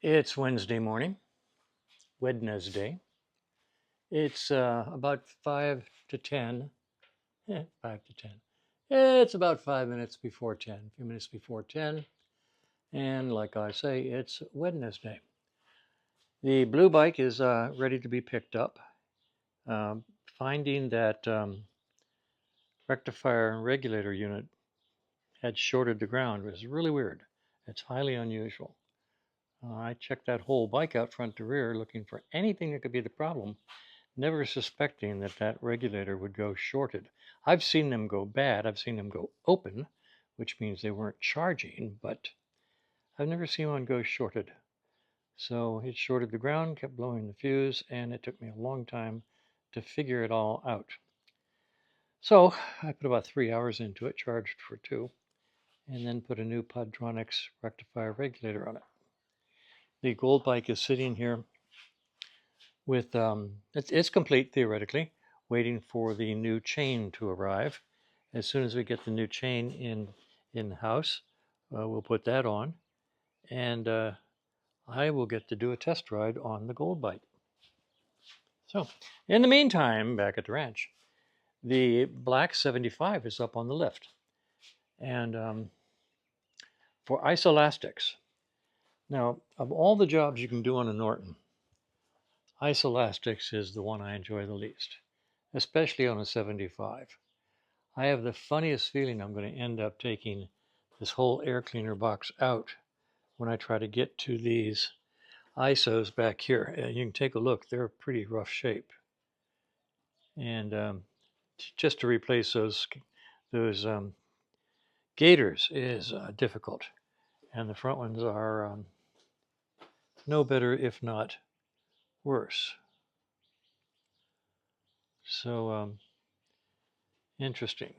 It's Wednesday morning, Wednesday. It's about 5 to 10. 5 to 10. It's about 5 minutes before 10, a few minutes before 10. And like I say, it's Wednesday. The blue bike is ready to be picked up. Finding that rectifier and regulator unit had shorted the ground was really weird. It's highly unusual. I checked that whole bike out front to rear looking for anything that could be the problem, never suspecting that that regulator would go shorted. I've seen them go bad. I've seen them go open, which means they weren't charging, but I've never seen one go shorted. So it shorted the ground, kept blowing the fuse, and it took me a long time to figure it all out. So I put about 3 hours into it, charged for 2, and then put a new Podtronics rectifier regulator on it. The gold bike is sitting here with, it's complete theoretically, waiting for the new chain to arrive. As soon as we get the new chain in the house, we'll put that on, and I will get to do a test ride on the gold bike. So, in the meantime, back at the ranch, the black 75 is up on the lift, and for Isolastics. Now, of all the jobs you can do on a Norton, Isolastics is the one I enjoy the least, especially on a 75. I have the funniest feeling I'm going to end up taking this whole air cleaner box out when I try to get to these ISOs back here. You can take a look, they're pretty rough shape. And just to replace those gaiters is difficult. And the front ones are no better, if not worse. So interesting.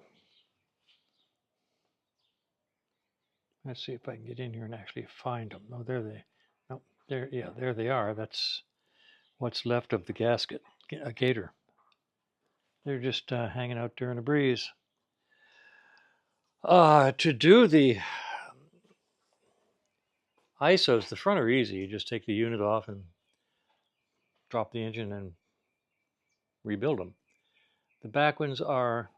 Let's see if I can get in here and actually find them. Oh, there they. No, there. Yeah, there they are. That's what's left of the gasket, a gaiter. They're just hanging out during the breeze. To do the ISOs, the front are easy. You just take the unit off and drop the engine and rebuild them. The back ones are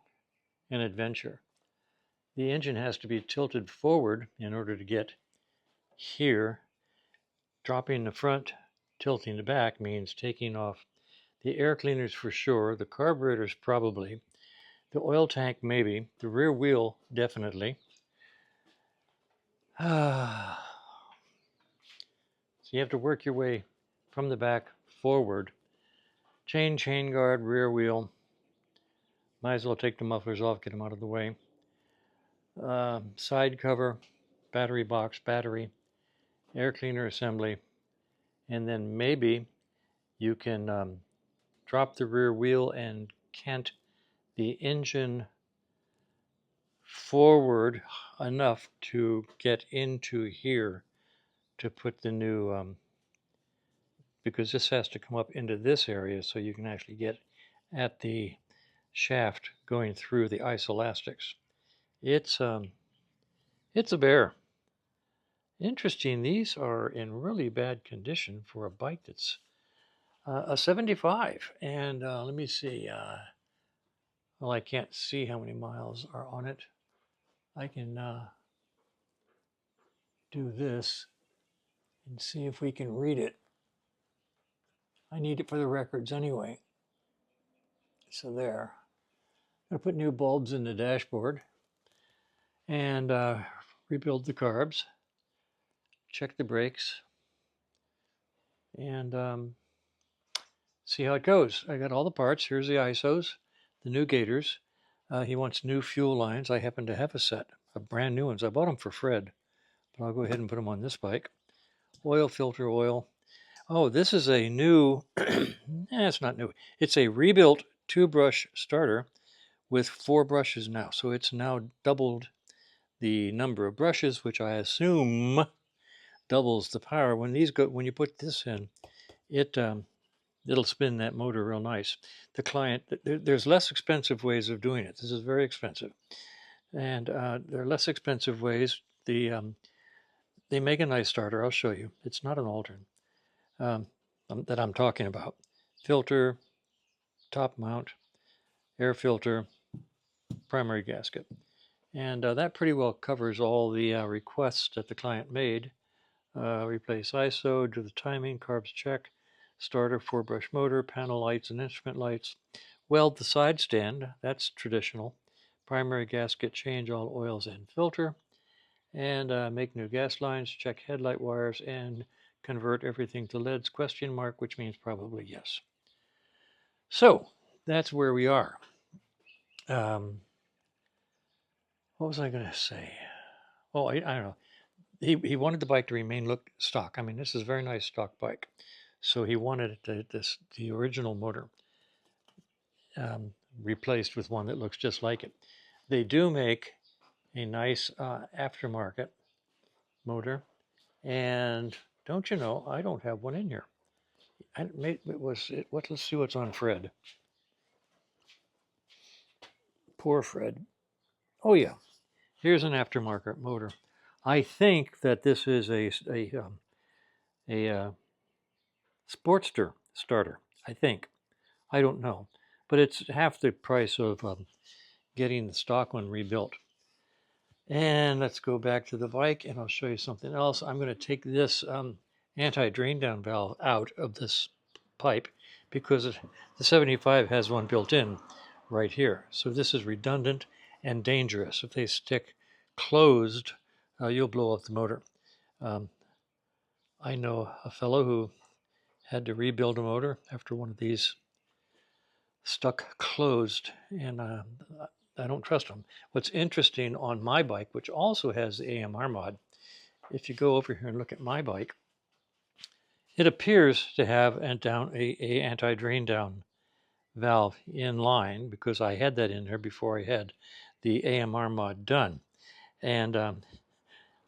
an adventure. The engine has to be tilted forward in order to get here. Dropping the front, tilting the back means taking off the air cleaners for sure, the carburetors probably, the oil tank maybe, the rear wheel definitely. So you have to work your way from the back forward. Chain guard, rear wheel. Might as well take the mufflers off, get them out of the way. Side cover, battery box, battery, air cleaner assembly, and then maybe you can drop the rear wheel and cant the engine forward enough to get into here to put the new, because this has to come up into this area so you can actually get at the shaft going through the Isolastics. It's a bear. Interesting, these are in really bad condition for a bike that's a 75. And let me see, well, I can't see how many miles are on it. I can do this and see if we can read it. I need it for the records anyway. So there. I'm going to put new bulbs in the dashboard and rebuild the carbs, check the brakes, and see how it goes. I got all the parts. Here's the ISOs, the new gaiters. He wants new fuel lines. I happen to have a set of brand new ones. I bought them for Fred, but I'll go ahead and put them on this bike. Oil filter oil. Oh, this is a new, it's not new. It's a rebuilt 2-brush starter with 4 brushes now. So it's now doubled the number of brushes, which I assume doubles the power. When you put this in, it'll spin that motor real nice. The client, there's less expensive ways of doing it. This is very expensive, and there are less expensive ways. The they make a nice starter. I'll show you. It's not an Altern that I'm talking about. Filter, top mount, air filter, primary gasket. And that pretty well covers all the requests that the client made. Replace ISO, do the timing, carbs check, starter, 4-brush motor, panel lights and instrument lights. Weld the side stand, that's traditional. Primary gasket, change all oils and filter. And make new gas lines, check headlight wires, and convert everything to LEDs, ? Which means probably yes. So that's where we are. What was I going to say? Oh, I don't know. He wanted the bike to remain look stock. I mean, this is a very nice stock bike. So he wanted the original motor replaced with one that looks just like it. They do make a nice aftermarket motor, and don't you know, I don't have one in here. Let's see what's on Fred. Poor Fred. Oh yeah, here's an aftermarket motor. I think that this is a Sportster starter. I think. I don't know, but it's half the price of getting the stock one rebuilt. And let's go back to the bike, and I'll show you something else. I'm going to take this anti-drain down valve out of this pipe because the 75 has one built in right here. So this is redundant and dangerous. If they stick closed, you'll blow up the motor. I know a fellow who had to rebuild a motor after one of these stuck closed, and I don't trust them. What's interesting on my bike, which also has the AMR mod, if you go over here and look at my bike, it appears to have a anti-drain down valve in line because I had that in there before I had the AMR mod done. And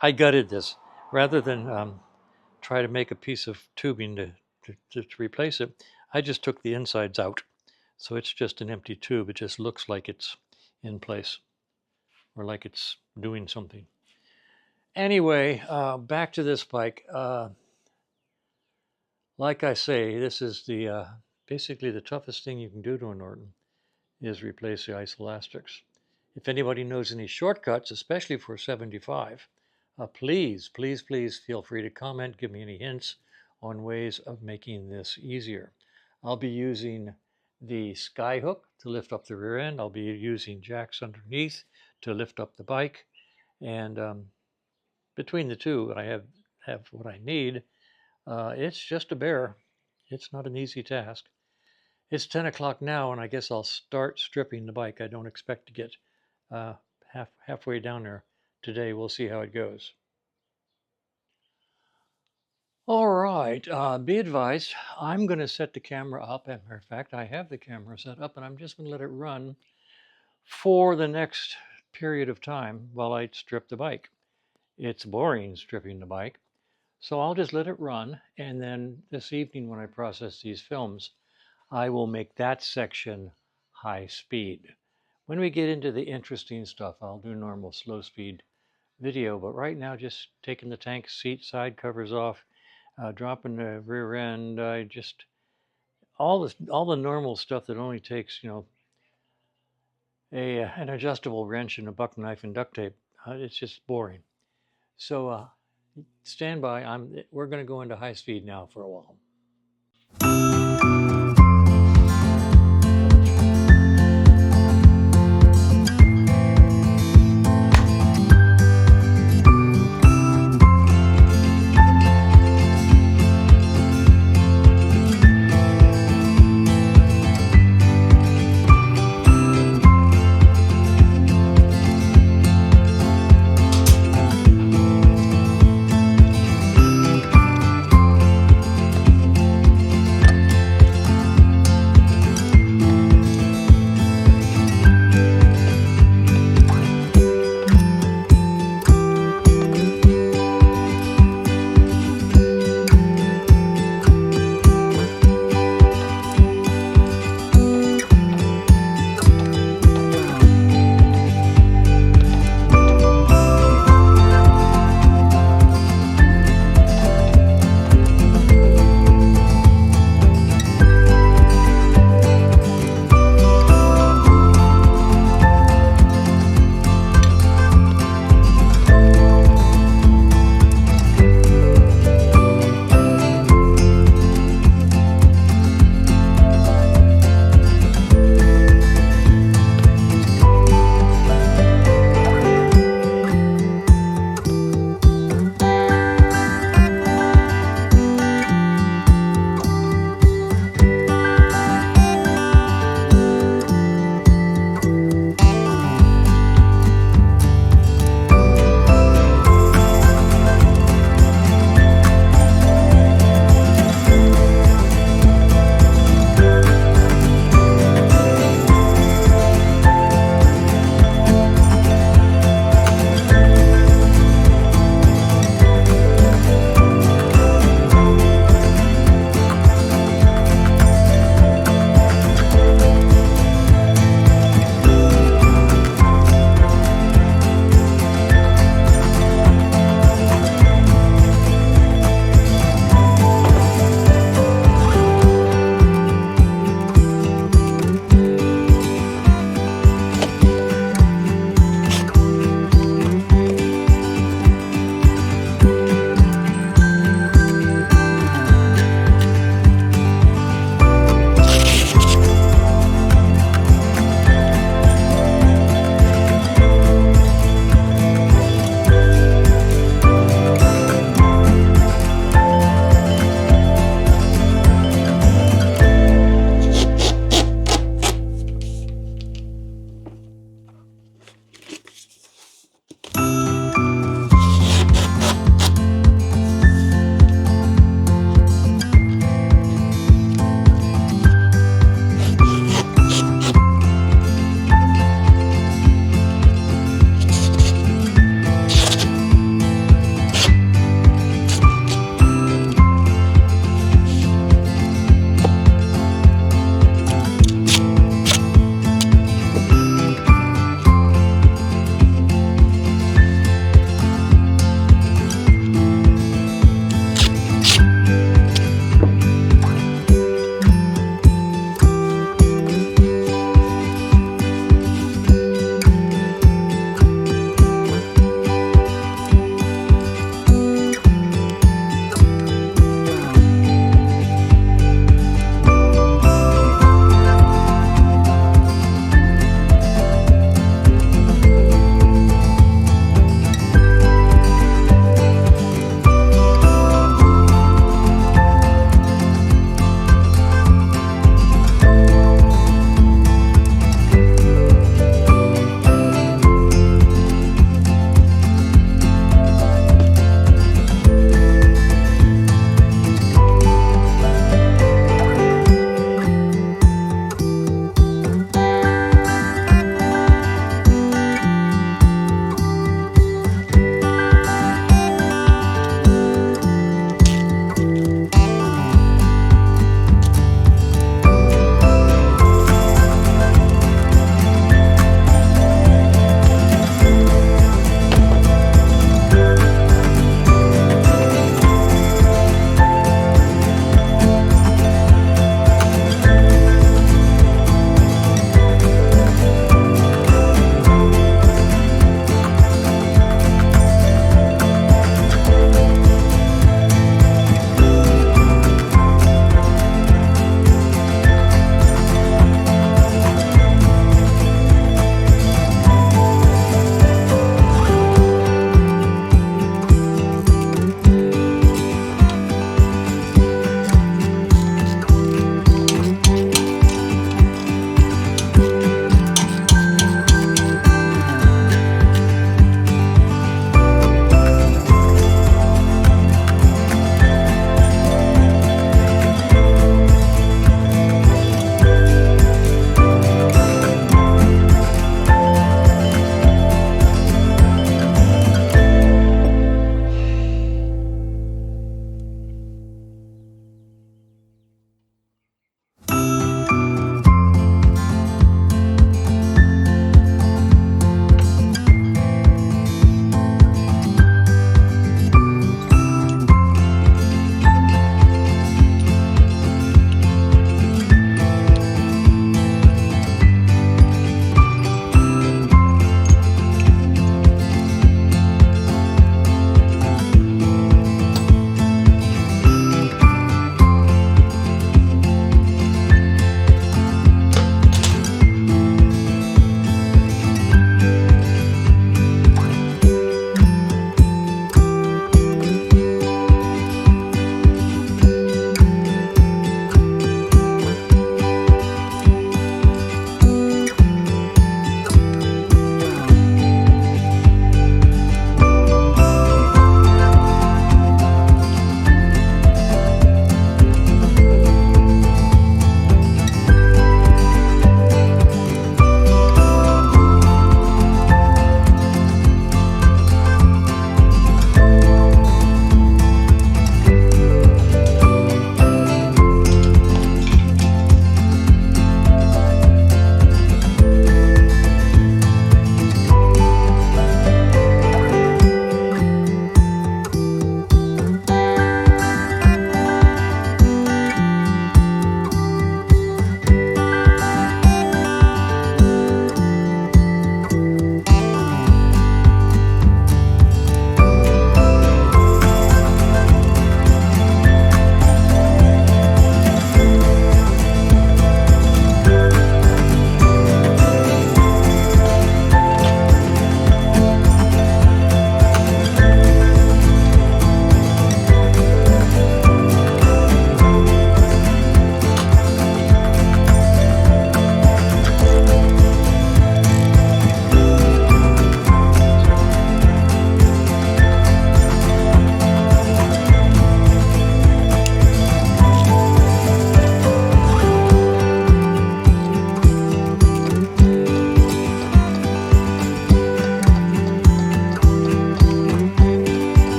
I gutted this. Rather than try to make a piece of tubing to replace it, I just took the insides out. So it's just an empty tube. It just looks like it's in place or like it's doing something. Anyway, back to this bike. Like I say, this is the basically the toughest thing you can do to a Norton is replace the Isolastics. If anybody knows any shortcuts, especially for 75, please feel free to comment, give me any hints on ways of making this easier. I'll be using the sky hook to lift up the rear end. I'll be using jacks underneath to lift up the bike. And between the two, I have what I need. It's just a bear. It's not an easy task. It's 10 o'clock now, and I guess I'll start stripping the bike. I don't expect to get halfway down there today. We'll see how it goes. All right, be advised, I'm going to set the camera up. As a matter of fact, I have the camera set up, and I'm just going to let it run for the next period of time while I strip the bike. It's boring stripping the bike, so I'll just let it run, and then this evening when I process these films, I will make that section high speed. When we get into the interesting stuff, I'll do normal slow speed video, but right now just taking the tank seat side covers off, dropping the rear end, all the normal stuff that only takes, you know, an adjustable wrench and a buck knife and duct tape. It's just boring. So stand by. We're going to go into high speed now for a while.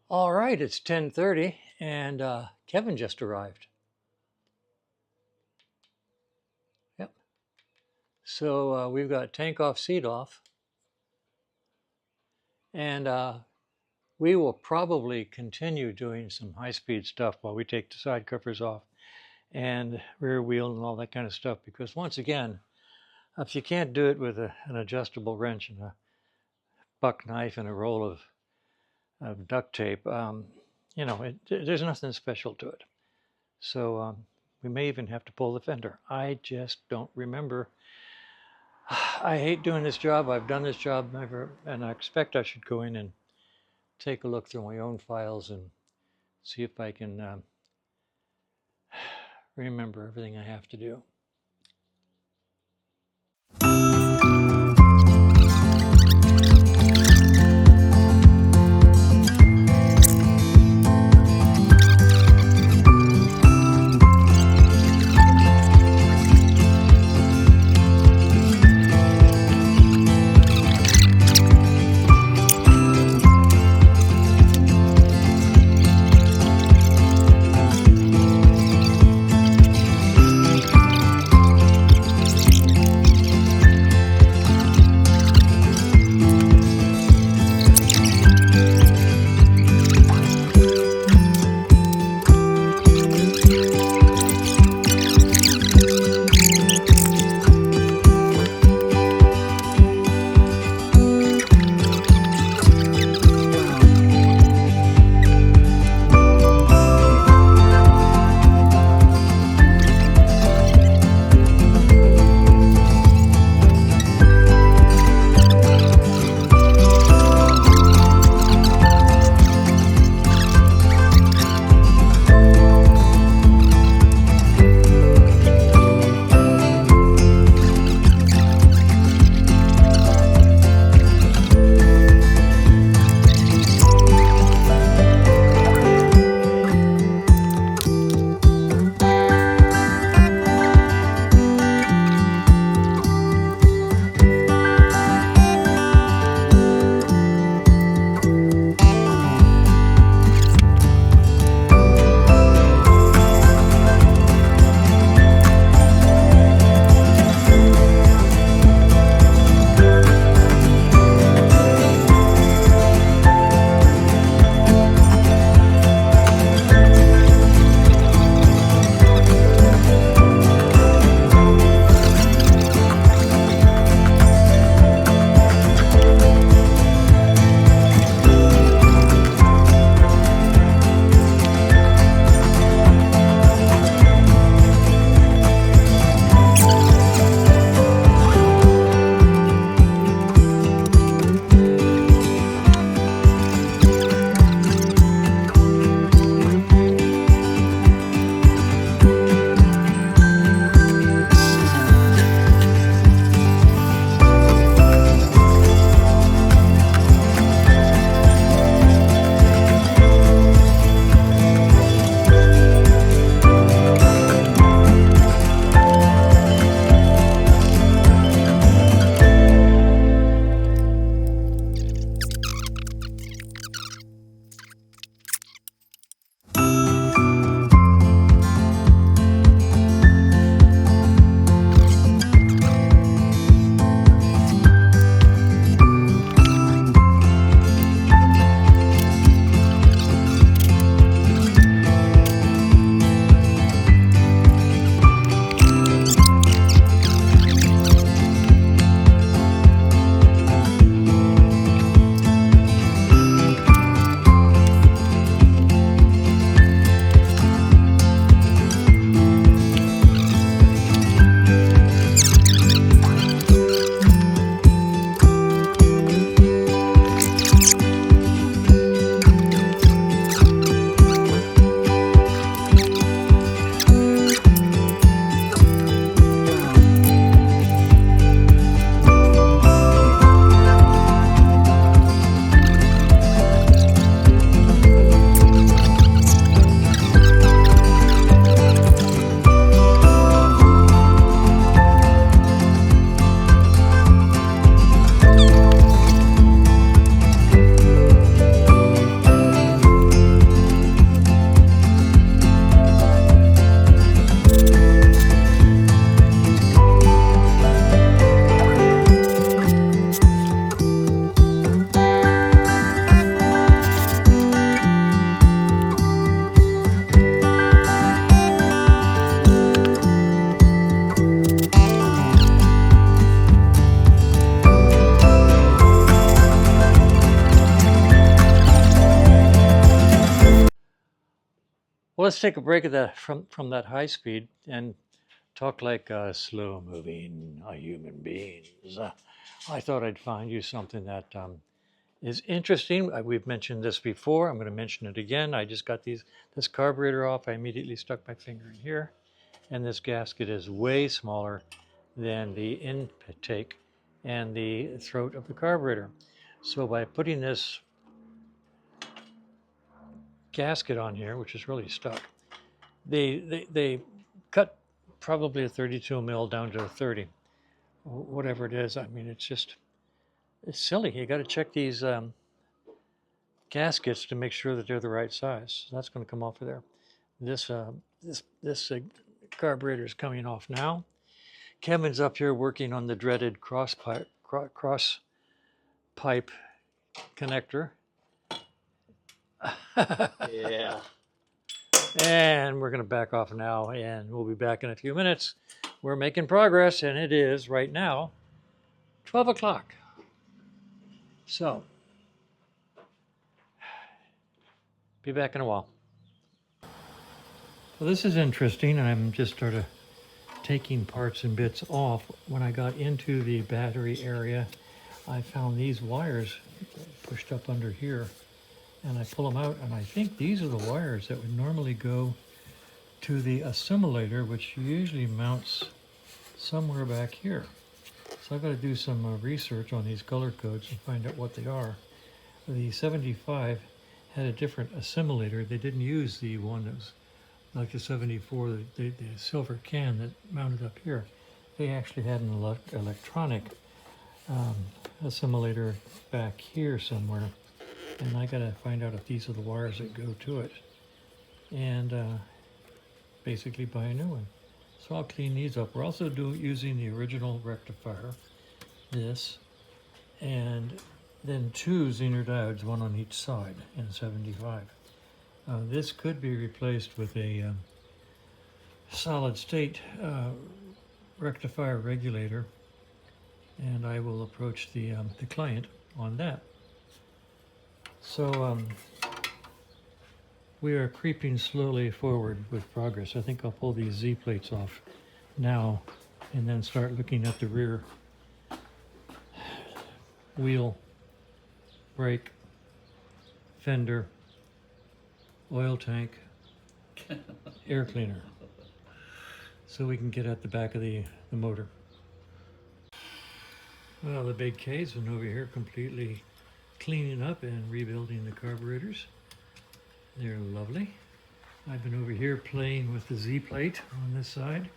All right, it's 10:30 and Kevin just arrived. Yep. So we've got tank off, seat off. And we will probably continue doing some high-speed stuff while we take the side covers off and rear wheel and all that kind of stuff. Because once again, if you can't do it with an adjustable wrench and a buck knife and a roll of duct tape, you know, there's nothing special to it. So we may even have to pull the fender. I just don't remember. I hate doing this job. I've done this job never, and I expect I should go in and take a look through my own files and see if I can remember everything I have to do. let's take a break of that from that high speed and talk like slow moving human beings. I thought I'd find you something that is interesting. We've mentioned this before. I'm going to mention it again. I just got this carburetor off. I immediately stuck my finger in here, and this gasket is way smaller than the intake and the throat of the carburetor. So by putting this gasket on here, which is really stuck, they cut probably a 32 mil down to a 30, whatever it is. I mean, it's silly. You got to check these gaskets to make sure that they're the right size. So that's going to come off of there. This carburetor is coming off now. Kevin's up here working on the dreaded cross pipe connector. Yeah. And we're going to back off now, and we'll be back in a few minutes. We're making progress, and it is right now 12 o'clock. So, be back in a while. Well, this is interesting. I'm just sort of taking parts and bits off. When I got into the battery area, I found these wires pushed up under here, and I pull them out, and I think these are the wires that would normally go to the assimilator, which usually mounts somewhere back here. So I've got to do some research on these color codes and find out what they are. The 75 had a different assimilator. They didn't use the one that was like the 74, the silver can that mounted up here. They actually had an electronic assimilator back here somewhere, and I gotta find out if these are the wires that go to it, and basically buy a new one. So I'll clean these up. We're also using the original rectifier, this, and then 2 Zener diodes, one on each side in 75. This could be replaced with a solid state rectifier regulator, and I will approach the client on that. So we are creeping slowly forward with progress. I think I'll pull these Z plates off now and then start looking at the rear wheel, brake, fender, oil tank, air cleaner, so we can get at the back of the motor. Well, the big K's been over here completely cleaning up and rebuilding the carburetors. They're lovely. I've been over here playing with the Z plate on this side.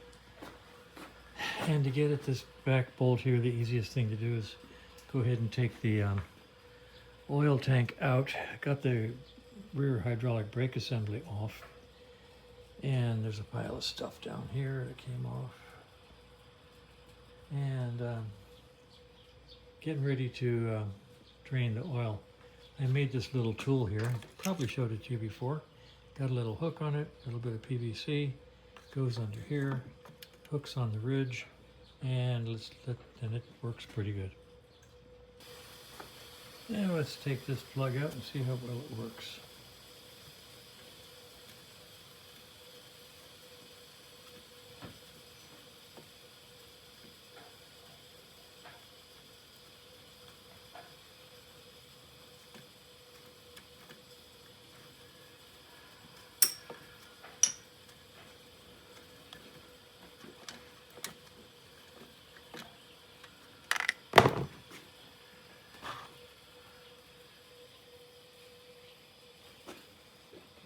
And to get at this back bolt here, the easiest thing to do is go ahead and take the oil tank out. Got the rear hydraulic brake assembly off, and there's a pile of stuff down here that came off, and getting ready to drain the oil. I made this little tool here, probably showed it to you before. Got a little hook on it, a little bit of PVC, goes under here, hooks on the ridge, and and it works pretty good. Now let's take this plug out and see how well it works.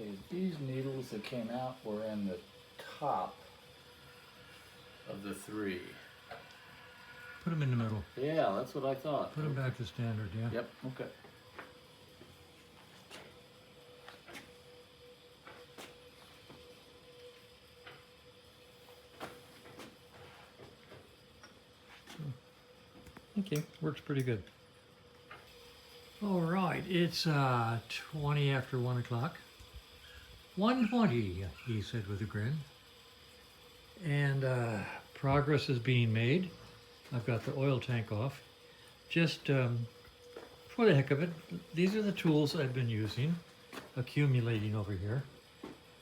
Okay, these needles that came out were in the top of the 3. Put them in the middle. Yeah, that's what I thought. Put them back to standard, yeah. Yep, okay. Okay, works pretty good. All right, it's 20 after 1 o'clock. 1:20, he said with a grin. And progress is being made. I've got the oil tank off. Just for the heck of it, these are the tools I've been using, accumulating over here.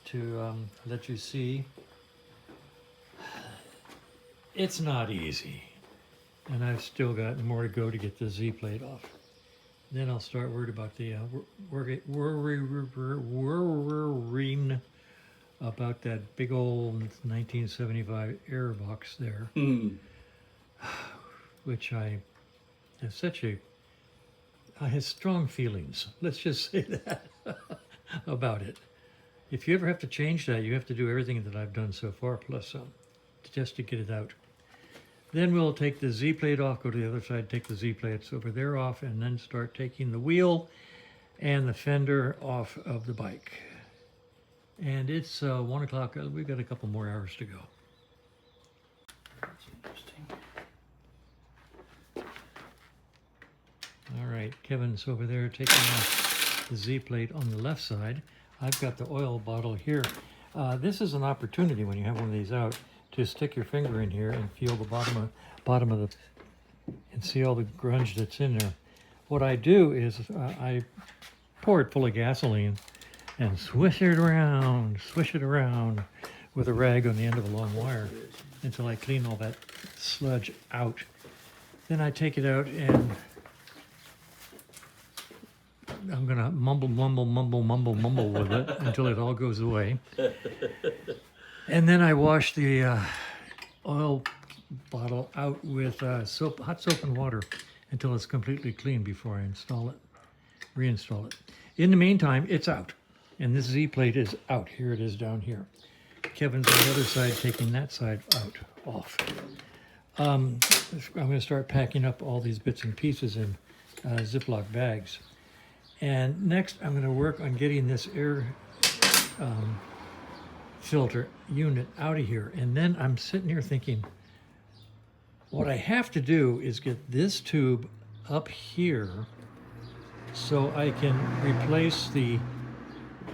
to let you see. It's not easy, and I've still got more to go to get the Z plate off. Then I'll start worried about the worrying about that big old 1975 air box there, which I have I have strong feelings. Let's just say that about it. If you ever have to change that, you have to do everything that I've done so far, plus some, just to get it out. Then we'll take the Z plate off, go to the other side, take the Z plates over there off, and then start taking the wheel and the fender off of the bike. And it's 1 o'clock. We've got a couple more hours to go. That's interesting. All right, Kevin's over there taking off the Z plate on the left side. I've got the oil bottle here. This is an opportunity when you have one of these out to stick your finger in here and feel the bottom of the, and see all the grunge that's in there. What I do is I pour it full of gasoline and swish it around with a rag on the end of a long wire until I clean all that sludge out. Then I take it out and I'm gonna mumble with it until it all goes away. And then I wash the oil bottle out with hot soap and water until it's completely clean before I reinstall it. In the meantime, it's out. And this Z plate is out. Here it is down here. Kevin's on the other side taking that side off. I'm going to start packing up all these bits and pieces in Ziploc bags. And next I'm going to work on getting this air filter unit out of here. And then I'm sitting here thinking, what I have to do is get this tube up here so I can replace the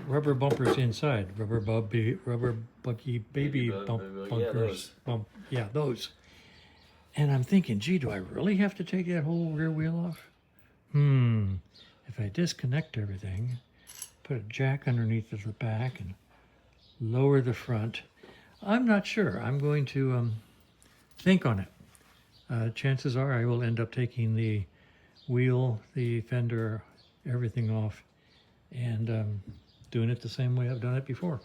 rubber bumpers inside. Rubber buggy baby bumpers. Yeah, those. And I'm thinking, gee, do I really have to take that whole rear wheel off? If I disconnect everything, put a jack underneath of the back and lower the front, I'm not sure. I'm going to think on it. Chances are I will end up taking the wheel, the fender, everything off, and doing it the same way I've done it before.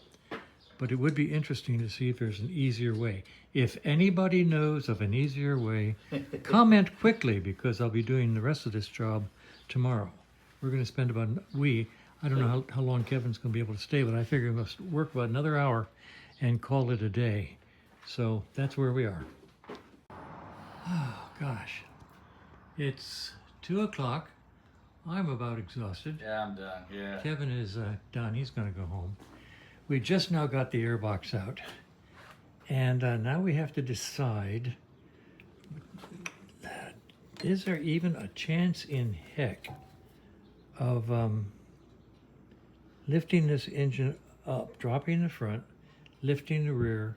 But it would be interesting to see if there's an easier way. If anybody knows of an easier way, comment quickly, because I'll be doing the rest of this job tomorrow. We're going to spend about, I don't know how long Kevin's going to be able to stay, but I figure we must work about another hour and call it a day. So that's where we are. Oh, gosh. It's 2 o'clock. I'm about exhausted. Yeah, I'm done. Yeah. Kevin is done. He's going to go home. We just now got the airbox out. And now we have to decide, is there even a chance in heck of lifting this engine up, dropping the front, lifting the rear,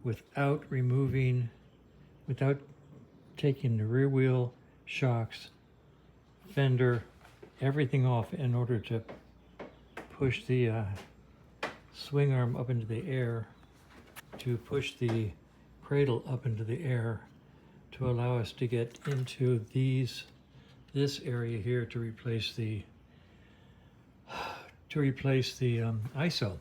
without taking the rear wheel, shocks, fender, everything off in order to push the swing arm up into the air, to push the cradle up into the air, to allow us to get into this area here to replace the ISO.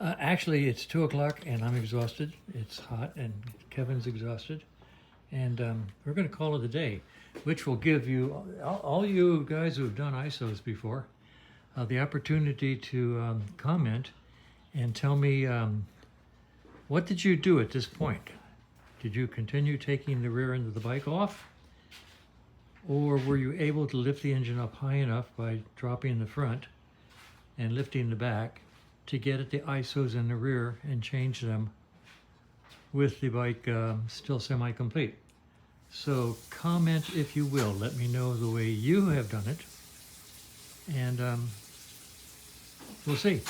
Actually, it's 2 o'clock and I'm exhausted. It's hot and Kevin's exhausted. And we're going to call it a day, which will give you, all you guys who have done ISOs before, the opportunity to comment and tell me, what did you do at this point? Did you continue taking the rear end of the bike off? Or were you able to lift the engine up high enough by dropping the front and lifting the back to get at the ISOs in the rear and change them with the bike still semi-complete? So comment if you will. Let me know the way you have done it. And we'll see.